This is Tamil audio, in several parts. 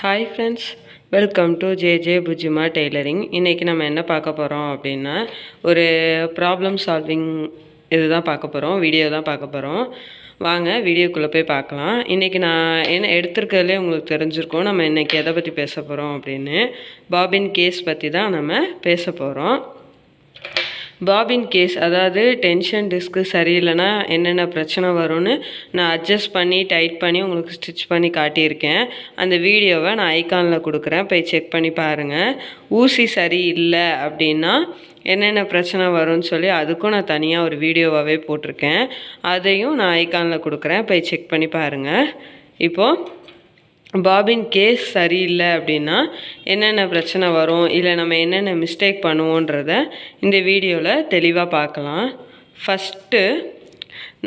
Hi friends, welcome to J bujjima tailoring. இன்றைக்கி நம்ம என்ன பார்க்க போகிறோம் அப்படின்னா, ஒரு ப்ராப்ளம் சால்விங் இதுதான் பார்க்க போகிறோம், வீடியோ தான் பார்க்க போகிறோம். வாங்க வீடியோக்குள்ளே போய் பார்க்கலாம். இன்றைக்கி நான் என்ன எடுத்துருக்கிறதுலே உங்களுக்கு தெரிஞ்சிருக்கோம் நம்ம இன்றைக்கி எதை பற்றி பேச போகிறோம் அப்படின்னு. பாபின் கேஸ் பற்றி தான் நம்ம பேச போகிறோம். பாபின் கேஸ், அதாவது டென்ஷன் டிஸ்க்கு சரியில்லைன்னா என்னென்ன பிரச்சனை வரும்னு நான் அட்ஜஸ்ட் பண்ணி டைட் பண்ணி உங்களுக்கு ஸ்டிச் பண்ணி காட்டியிருக்கேன். அந்த வீடியோவை நான் ஐகானில் கொடுக்குறேன், போய் செக் பண்ணி பாருங்கள். ஊசி சரியில்லை அப்படின்னா என்னென்ன பிரச்சனை வரும்னு சொல்லி அதுக்கும் நான் தனியாக ஒரு வீடியோவாகவே போட்டிருக்கேன். அதையும் நான் ஐகானில் கொடுக்குறேன், போய் செக் பண்ணி பாருங்கள். இப்போது பாபின் கேஸ் சரியில்லை அப்படின்னா என்னென்ன பிரச்சனை வரும், இல்லை நம்ம என்னென்ன மிஸ்டேக் பண்ணுவோன்றத இந்த வீடியோவில் தெளிவாக பார்க்கலாம். ஃபஸ்ட்டு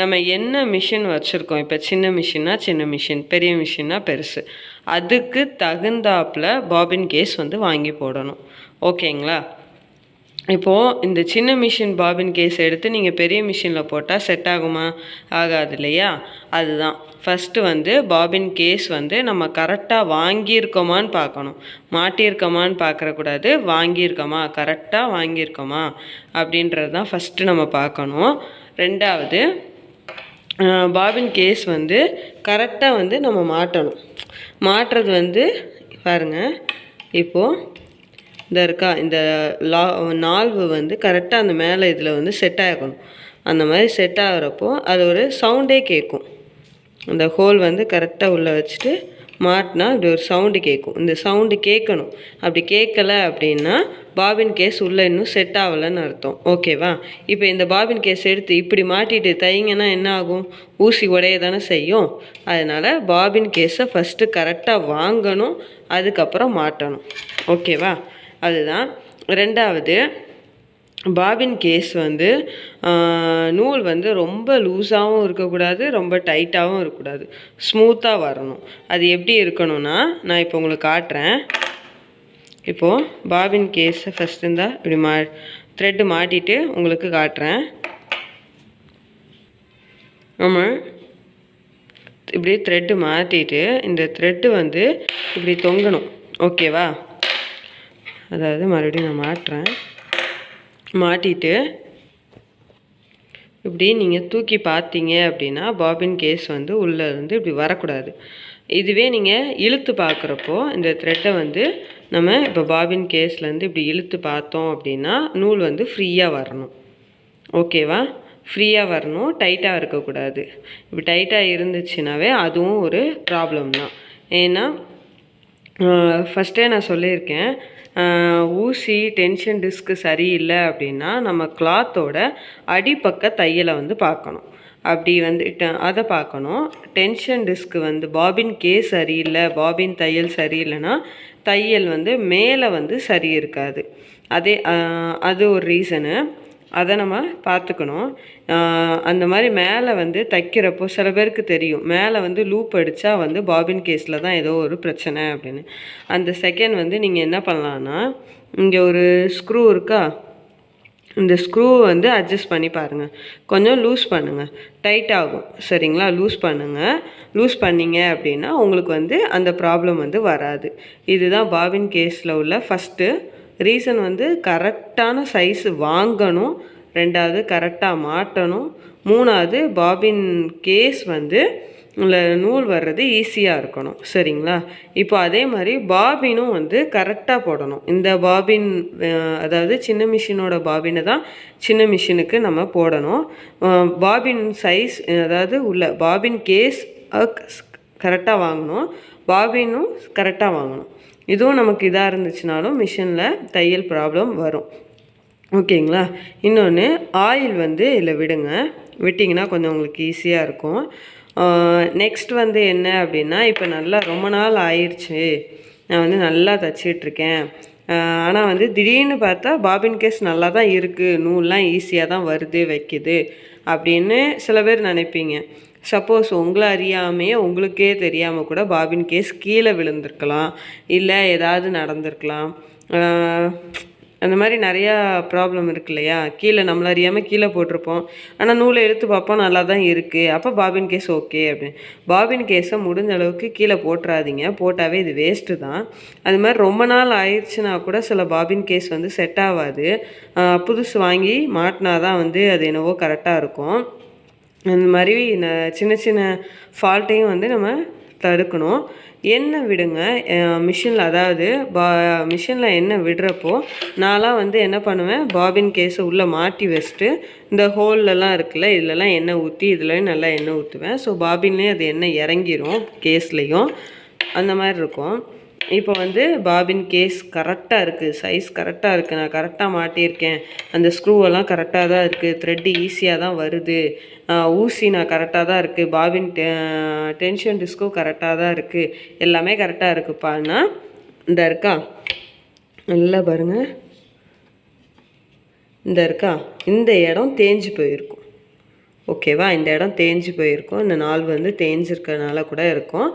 நம்ம என்ன மிஷின் வச்சுருக்கோம், இப்போ சின்ன மிஷின்னா சின்ன மிஷின், பெரிய மிஷின்னா பெருசு, அதுக்கு தகுந்தாப்பில் பாபின் கேஸ் வாங்கி போடணும். ஓகேங்களா? இப்போது இந்த சின்ன மிஷின் பாபின் கேஸ் எடுத்து நீங்கள் பெரிய மிஷினில் போட்டால் செட் ஆகுமா? ஆகாது இல்லையா? அதுதான் ஃபஸ்ட்டு பாபின் கேஸ் நம்ம கரெக்டாக வாங்கியிருக்கோமான்னு பார்க்கணும். மாட்டியிருக்கோமான்னு பார்க்கக்கூடாது, வாங்கியிருக்கோமா, கரெக்டாக வாங்கியிருக்கோமா அப்படின்றது தான் ஃபஸ்ட்டு நம்ம பார்க்கணும். ரெண்டாவது, பாபின் கேஸ் கரெக்டாக நம்ம மாட்டணும். மாட்டுறது பாருங்கள், இப்போது இந்த இருக்கா, இந்த நால்வு கரெக்டாக அந்த மேலே இதில் செட் ஆகணும். அந்த மாதிரி செட் ஆகிறப்போ அது ஒரு சவுண்டே கேட்கும். அந்த ஹோல் கரெக்டாக உள்ளே வச்சுட்டு மாட்டினா இப்படி ஒரு சவுண்டு கேட்கும். இந்த சவுண்டு கேட்கணும். அப்படி கேட்கலை அப்படின்னா பாபின் கேஸ் உள்ளே இன்னும் செட் ஆகலைன்னு அர்த்தம். ஓகேவா? இப்போ இந்த பாபின் கேஸ் எடுத்து இப்படி மாட்டிட்டு தைங்கன்னா என்ன ஆகும்? ஊசி உடைய தானே செய்யும். அதனால் பாபின் கேஸை ஃபஸ்ட்டு கரெக்டாக வாங்கணும், அதுக்கப்புறம் மாட்டணும். ஓகேவா? அதுதான். ரெண்டாவது, பாபின் கேஸ் நூல் ரொம்ப லூஸாகவும் இருக்கக்கூடாது, ரொம்ப டைட்டாகவும் இருக்கக்கூடாது, ஸ்மூத்தாக வரணும். அது எப்படி இருக்கணும்னா நான் இப்போ உங்களுக்கு காட்டுறேன். இப்போது பாபின் கேஸை ஃபஸ்ட்டு இருந்தால் இப்படி த்ரெட்டு மாட்டிட்டு உங்களுக்கு காட்டுறேன். ஆமாம், இப்படி த்ரெட்டு மாட்டிட்டு இந்த த்ரெட்டு இப்படி தொங்கணும். ஓகேவா? அதாவது மறுபடியும் நான் மாட்டுறேன். மாட்டிட்டு இப்படி நீங்கள் தூக்கி பார்த்தீங்க அப்படின்னா பாபின் கேஸ் உள்ளே இப்படி வரக்கூடாது. இதுவே நீங்கள் இழுத்து பார்க்குறப்போ இந்த த்ரெட்டை நம்ம இப்போ பாபின் கேஸ்லேருந்து இப்படி இழுத்து பார்த்தோம் அப்படின்னா நூல் ஃப்ரீயாக வரணும். ஓகேவா? ஃப்ரீயாக வரணும், டைட்டாக இருக்கக்கூடாது. இப்படி டைட்டாக இருந்துச்சுனாவே அதுவும் ஒரு ப்ராப்ளம் தான். ஏன்னா ஃபஸ்ட்டே நான் சொல்லியிருக்கேன், ஊசி டென்ஷன் டிஸ்க்கு சரியில்லை அப்படின்னா நம்ம கிளாத்தோட அடிப்பக்க தையலை பார்க்கணும். அப்படி அதை பார்க்கணும். டென்ஷன் டிஸ்க்கு பாபின் கேஸ் சரியில்லை, பாபின் தையல் சரியில்லைன்னா தையல் மேலே சரி இருக்காது. அது ஒரு ரீசனு. அதை நம்ம பார்த்துக்கணும். அந்த மாதிரி மேலே தைக்கிறப்போ சில பேருக்கு தெரியும், மேலே லூப் அடித்தா பாபின் கேஸில் தான் ஏதோ ஒரு பிரச்சனை அப்படின்னு. அந்த செகண்ட் நீங்கள் என்ன பண்ணலான்னா, இங்கே ஒரு ஸ்க்ரூ இருக்கா, இந்த ஸ்க்ரூ அட்ஜஸ்ட் பண்ணி பாருங்கள். கொஞ்சம் லூஸ் பண்ணுங்கள், டைட் ஆகும். சரிங்களா? லூஸ் பண்ணுங்கள். லூஸ் பண்ணிங்க அப்படின்னா உங்களுக்கு அந்த ப்ராப்ளம் வராது. இதுதான் பாபின் கேஸில் உள்ள ஃபஸ்ட்டு ரீசன். கரெக்டான சைஸு வாங்கணும். ரெண்டாவது, கரெக்டாக மாட்டணும். மூணாவது, பாபின் கேஸ் நூல் வர்றது ஈஸியாக இருக்கணும். சரிங்களா? இப்போ அதே மாதிரி பாபினும் கரெக்டாக போடணும். இந்த பாபின், அதாவது சின்ன மிஷினோட பாபினை தான் சின்ன மிஷினுக்கு நம்ம போடணும். பாபின் சைஸ், அதாவது உள்ள பாபின் கேஸ் கரெக்டாக வாங்கணும், பாபினும் கரெக்டாக வாங்கணும். இதுவும் நமக்கு இதாக இருந்துச்சுனாலும் மிஷினில் தையல் ப்ராப்ளம் வரும். ஓகேங்களா? இன்னொன்று, ஆயில் இதில் விடுங்க. விட்டிங்கன்னா கொஞ்சம் உங்களுக்கு ஈஸியாக இருக்கும். நெக்ஸ்ட் என்ன அப்படின்னா, இப்போ நல்லா ரொம்ப நாள் ஆயிடுச்சு, நான் நல்லா தைச்சிட்ருக்கேன், ஆனால் திடீர்னு பார்த்தா பாபின் கேஸ் நல்லா தான் இருக்குது, நூல்லாம் ஈஸியாக தான் வருது வைக்குது அப்படின்னு சில பேர் நினைப்பீங்க. சப்போஸ் உங்களை அறியாமையே உங்களுக்கே தெரியாமல் கூட பாபின் கேஸ் கீழே விழுந்திருக்கலாம், இல்லை ஏதாவது நடந்திருக்கலாம். அந்த மாதிரி நிறையா ப்ராப்ளம் இருக்கு இல்லையா, கீழே நம்மள அறியாமல் கீழே போட்டிருப்போம். ஆனால் நூலை எடுத்து பார்ப்போம், நல்லா தான் இருக்குது. அப்போ பாபின் கேஸ் ஓகே அப்படின்னு. பாபின் கேஸை முடிஞ்ச அளவுக்கு கீழே போட்டுறாதீங்க, போட்டாவே இது வேஸ்ட்டு தான். அது மாதிரி ரொம்ப நாள் ஆயிடுச்சுன்னா கூட சில பாபின் கேஸ் வந்து செட் ஆகாது. புதுசு வாங்கி மாட்டினா தான் வந்து அது என்னவோ கரெக்டாக இருக்கும். அந்த மாதிரி சின்ன சின்ன ஃபால்ட்டையும் வந்து நம்ம தடுக்கணும். எண்ணெய் விடுங்க மிஷினில், அதாவது மிஷினில் எண்ணெய் விடுறப்போ நான்லாம் வந்து என்ன பண்ணுவேன், பாபின் கேஸை உள்ளே மாட்டி வச்சுட்டு இந்த ஹோல்லலாம் இருக்குல்ல, இதிலலாம் எண்ணெய் ஊற்றி இதுலேயும் நல்லா எண்ணெய் ஊற்றுவேன். ஸோ பாபின்லேயும் அது எண்ணெய் இறங்கிரும், கேஸ்லேயும் அந்த மாதிரி இருக்கும். இப்போ வந்து பாபின் கேஸ் கரெக்டாக இருக்குது, சைஸ் கரெக்டாக இருக்குது, நான் கரெக்டாக மாட்டியிருக்கேன், அந்த ஸ்க்ரூவெல்லாம் கரெக்டாக தான் இருக்குது, த்ரெட்டு ஈஸியாக தான் வருது, ஊசி நான் கரெக்டாக தான் இருக்குது, பாபின் டென்ஷன் டிஸ்க்கும் கரெக்டாக தான் இருக்குது, எல்லாமே கரெக்டாக இருக்குப்பான்னா இந்த இருக்கா, நல்லா பாருங்கள், இந்த இருக்கா, இந்த இடம் தேஞ்சு போயிருக்கும். ஓகேவா, இந்த இடம் தேஞ்சு போயிருக்கும், இந்த நாள் வந்து தேஞ்சிருக்கிறதுனால கூட இருக்கும்.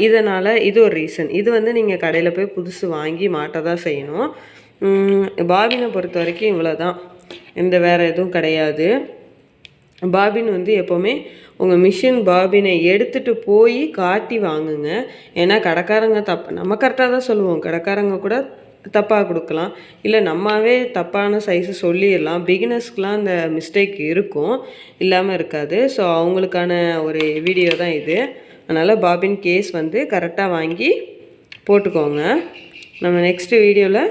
இதனால் இது ஒரு ரீசன். இது வந்து நீங்கள் கடையில் போய் புதுசு வாங்கி மாட்ட தான் செய்யணும். பாபினை பொறுத்த வரைக்கும் இவ்வளோ தான், இந்த வேறு எதுவும் கிடையாது. பாபின் வந்து எப்போவுமே உங்கள் மிஷின் பாபினை எடுத்துகிட்டு போய் காட்டி வாங்குங்க. ஏன்னா கடைக்காரங்க நம்ம கரெக்டாக தான் சொல்லுவோம், கடைக்காரங்க கூட தப்பாக கொடுக்கலாம், இல்லை நம்மாவே தப்பான சைஸு சொல்லிடலாம். பிகினர்ஸ்க்கெலாம் அந்த மிஸ்டேக் இருக்கும், இல்லாமல் இருக்காது. ஸோ அவங்களுக்கான ஒரு வீடியோ தான் இது. அதனால் பாபின் கேஸ் வந்து கரெக்டாக வாங்கி போட்டுக்கோங்க. நம்ம நெக்ஸ்ட்டு வீடியோவில்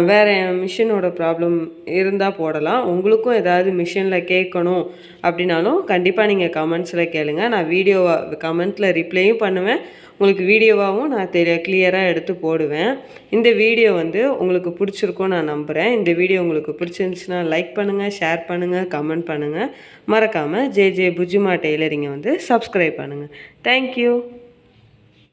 வேறு மிஷினோட ப்ராப்ளம் இருந்தால் போடலாம். உங்களுக்கும் ஏதாவது மிஷினில் கேட்கணும் அப்படின்னாலும் கண்டிப்பாக நீங்கள் கமெண்ட்ஸில் கேளுங்க. நான் வீடியோவாக கமெண்ட்டில் ரிப்ளையும் பண்ணுவேன், உங்களுக்கு வீடியோவாகவும் நான் கிளியராக எடுத்து போடுவேன். இந்த வீடியோ வந்து உங்களுக்கு பிடிச்சிருக்கும் நான் நம்புகிறேன். இந்த வீடியோ உங்களுக்கு பிடிச்சிருந்துச்சுன்னா லைக் பண்ணுங்கள், ஷேர் பண்ணுங்கள், கமெண்ட் பண்ணுங்கள். மறக்காமல் ஜே புஜ்ஜிமா டெய்லரிங்கை வந்து சப்ஸ்கிரைப் பண்ணுங்கள். தேங்க்யூ.